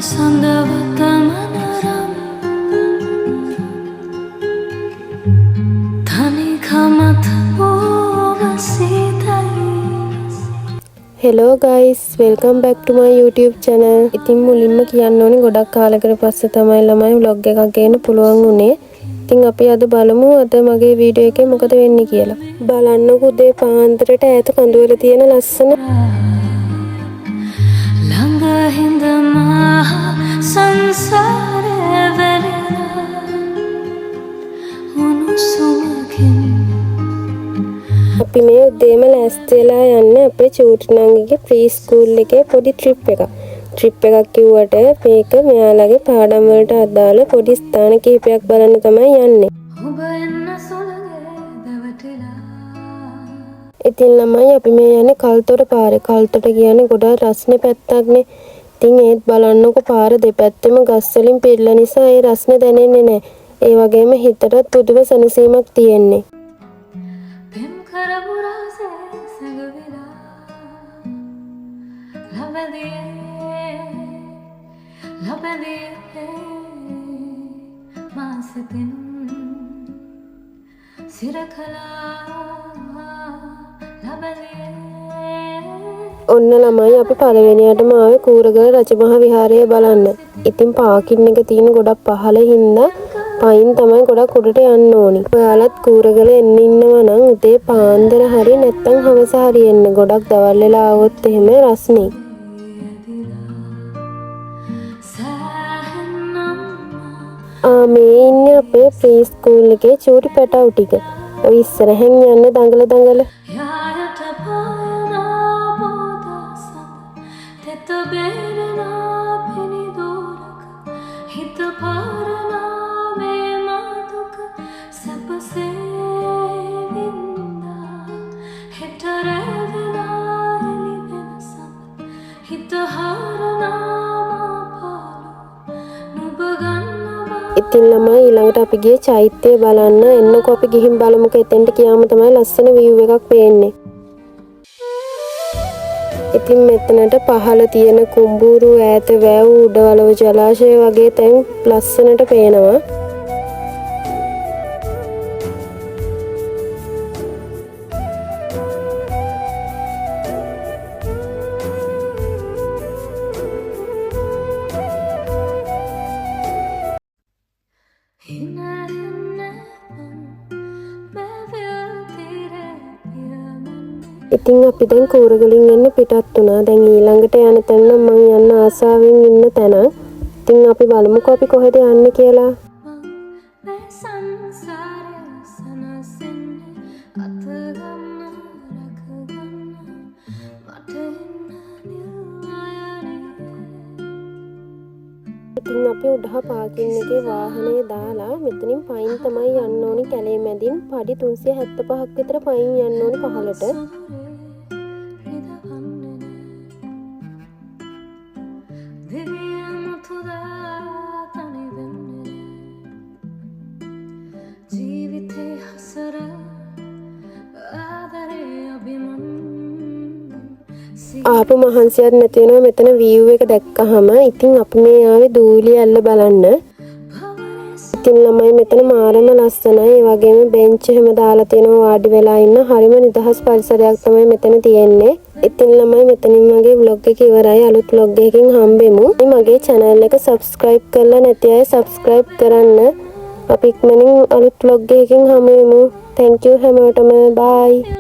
Hello guys, welcome back to my YouTube channel. ඉතින් මුලින්ම කියන්න ඕනේ ගොඩක් කාලයකට පස්සේ තමයි ළමයි vlog එකක් ගේන්න පුළුවන් උනේ. ඉතින් අපි අද බලමු අද මගේ වීඩියෝ එකේ මොකද වෙන්නේ කියලා. බලන්නකෝ උදේ පාන්දරට ඈත කඳුවල තියෙන ලස්සන ළඟ හිඳම සංසාරේ වෙලෙනා උණුසුමකින් අපි මේ උදේම ලෑස්ති වෙලා යන්නේ අපේ චූටි නංගිගේ ප්‍රී ස්කූල් එකේ පොඩි ට්‍රිප් එකක්. ට්‍රිප් එකක් කිව්වට මේක මෙයාලගේ පාඩම් වලට අදාළ පොඩි ස්ථාන කිහිපයක් බලන්න තමයි යන්නේ. ඉතින් ළමයි අපි මේ යන්නේ කල්තොට පාරේ. කල්තොට කියන්නේ ගොඩාක් රස්නේ පැත්තක්නේ. ඉතින් ඒත් බලන්නකො පාර දෙපැත්තෙම ගස් වලින් පිරලා නිසා ඒ රස්නේ දැනෙන්නේ නැහැ. ඒ වගේම හිතට පුදුම සැනසීමක් තියෙන්නේ. ඔන්න ළමයි අපි පළවෙනියටම ආවේ කූරගල රජමහා විහාරය බලන්න. ඉතින් පාකින් එක තියෙන ගොඩක් පහළ හින්දා පයින් තමයි ගොඩක් උඩට යන්න ඕනි. ඔයාලත් කූරගල එන්න ඉන්නවා නම් උදේ පාන්දර හරි නැත්නම් හවස හරි එන්න. ගොඩක් දවල් වෙලා ආවොත් එහෙම රස්නේ. මේ ඉන්නේ අපේ ප්‍රී ස්කූල් එකේ චූටි පැටවු ටික. ඔය ඉස්සරහෙන් යන්න දඟල දඟල. ඉතින් ළමයි ඊළඟට අපි ගියේ චෛත්‍යය බලන්න. එන්නකෝ අපි ගිහින් බලමුකෝ. එතෙන්ට ගියාම තමයි ලස්සන view එකක් පේන්නේ. ඉතින් මෙතනට පහළ තියෙන කුඹුරු ඈත වැව් උඩවලව ජලාශය වගේ තැන් ලස්සනට පේනවා. ඉතින් අපි දැන් කූරගලින් යන්න පිටත් වුණා. දැන් ඊළඟට යන තැන නම් මම යන්න ආසාවෙන් ඉන්න තැන. ඉතින් අපි බලමුකෝ අපි කොහෙද යන්නේ කියලා. ඉතින් අපි උඩහ පාකින් එකේ වාහනේ දාලා මෙතනින් පයින් තමයි යන්න ඕනි. කැලේ මැදින් පඩි 375ක් විතර පයින් යන්න ඕනි පහළට. ආපු මහන්සියක් නැති වෙනවා මෙතන view එක දැක්කහම. ඉතින් අපි මේ ආවේ දූලිය ඇල්ල බලන්න. ඉතින් ළමයි මෙතන මාරම ලස්සනයි. ඒ වගේම බෙන්ච් එහෙම දාලා තියෙනවා වාඩි වෙලා ඉන්න. හරිම නිදහස් පරිසරයක් තමයි මෙතන තියෙන්නේ. ඉතින් ළමයි මෙතනින් මගේ vlog එක ඉවරයි. අලුත් vlog එකකින් හම්බෙමු. මගේ channel එක subscribe කරලා නැති අය subscribe කරන්න. අපි ඉක්මනින් අලුත් vlog එකකින් හමු වෙමු. Thank you හැමෝටම. Bye.